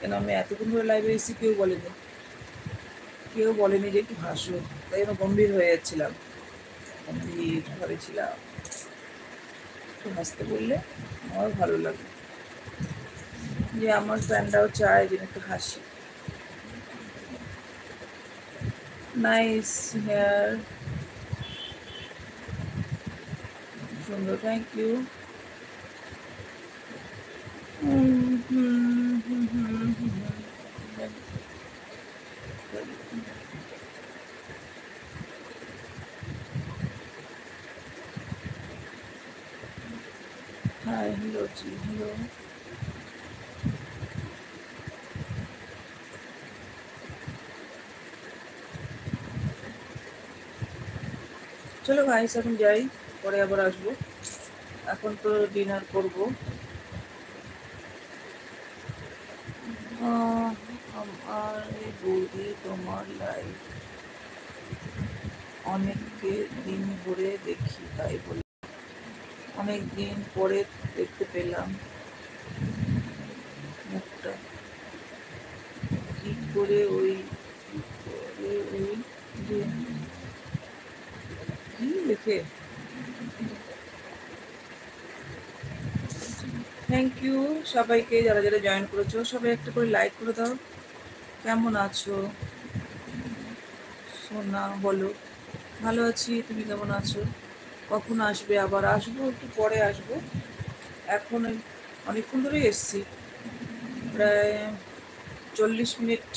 কেন আমি এতক্ষণ ধরে লাইভে এসেছি, কেউ বলেনি যে একটু হাসো, তাই জন্য গম্ভীর হয়ে যাচ্ছিলাম, গম্ভীরভাবে ছিলাম। একটু হাসতে বললে আমার ভালো লাগে, যে আমার ফ্যানরাও চায় যে একটু হাসি। নাইস হেয়ার, সুন্দর, থ্যাংক ইউ। হাই, হ্যালো জি, হ্যালো। চলো ভাই, এখন যাই, পরে আবার আসবো। এখন তো ডিনার করবো। আমার এই বৌদি তোমার লাইভ অনেককে দিন ধরে দেখি, তাই বলে অনেক দিন পরে দেখতে পেলাম মুখটা। কি করে ওই যে কি লিখে। থ্যাংক ইউ সবাইকে, যারা যারা জয়েন করেছো, সবাই একটা করে লাইক করে দাও। কেমন আছো সোনা, বলো। ভালো আছি, তুমি কেমন আছো? কখন আসবে? আবার আসবো, একটু পরে আসবো। এখন অনেকক্ষণ ধরেই এসছি, প্রায় 40 মিনিট।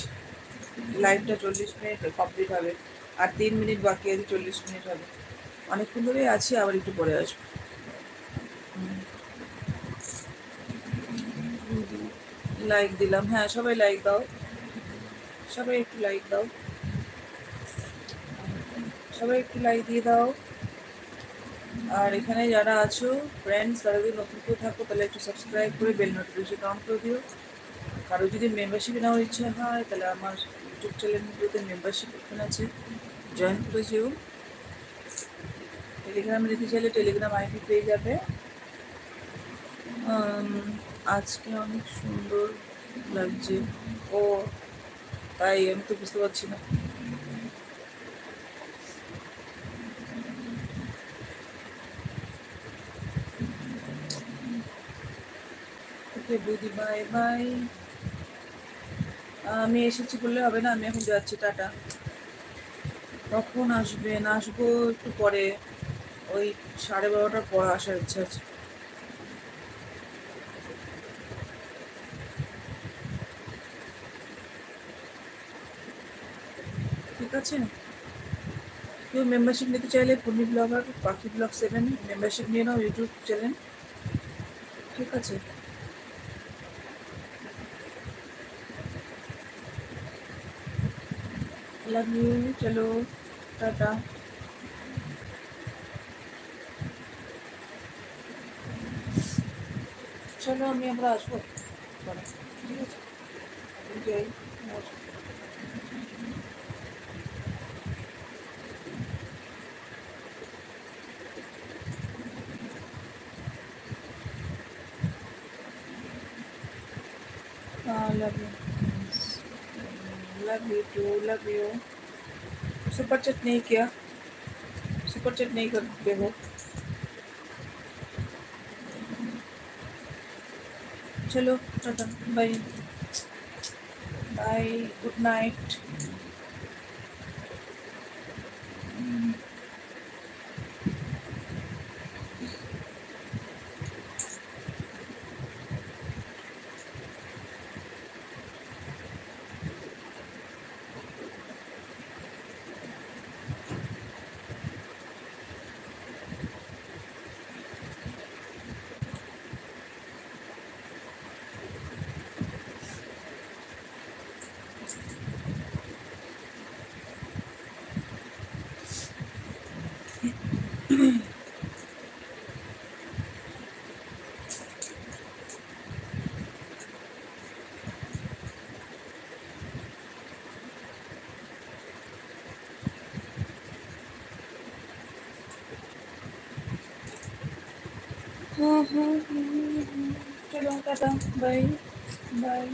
লাইভটা 40 মিনিট কমপ্লিট হবে, আর 3 মিনিট বাকি আছে, 40 মিনিট হবে। অনেকক্ষণ ধরেই আছি, আবার একটু পরে আসবো। লাইক দিলাম, হ্যাঁ সবাই লাইক দাও, সবাই একটু লাইক দাও, সবাই একটু লাইক দিয়ে দাও। আর এখানে যারা আছো ফ্রেন্ডস, তারা যদি নতুন কেউ থাকো তাহলে একটু সাবস্ক্রাইব করে বেল নোটিফিকেশন অন করে দিও। কারো যদি মেম্বারশিপ নেওয়ার ইচ্ছা হয় তাহলে আমার ইউটিউব চ্যানেলগুলোতে মেম্বারশিপ ওপেন আছে, জয়েন করে যেও। টেলিগ্রামে নিতে চাইলে টেলিগ্রাম আইডি পেয়ে যাবে। আজকে অনেক সুন্দর লাগছে। ও তাই, আমি তো বুঝতে পারছি না। ওকে বৌদি, বাই বাই। আমি এসেছি বললে হবে না, আমি এখন যাচ্ছি, টাটা। কখন আসবেন? আসবো একটু পরে, ওই 12:30টার পর আসার ইচ্ছা আছে। ঠিক আছে, কেউ মেম্বারশিপ নিতে চাইলে পূর্ণি ব্লগার, পাখি ব্লগ 7 মেম্বারশিপ নিয়ে নাও ইউটিউব চ্যানেল। ঠিক আছে, লাভ ইউ, চলো টাটা। চলো আমি আমরা আসবো পরে, ঠিক আছে, যাই। Love you, love you too, love you. Super chat नहीं किया, सुपर चैट नहीं करते हो। चलो tata, bye bye, good night. चलो टाटा, बाय बाय।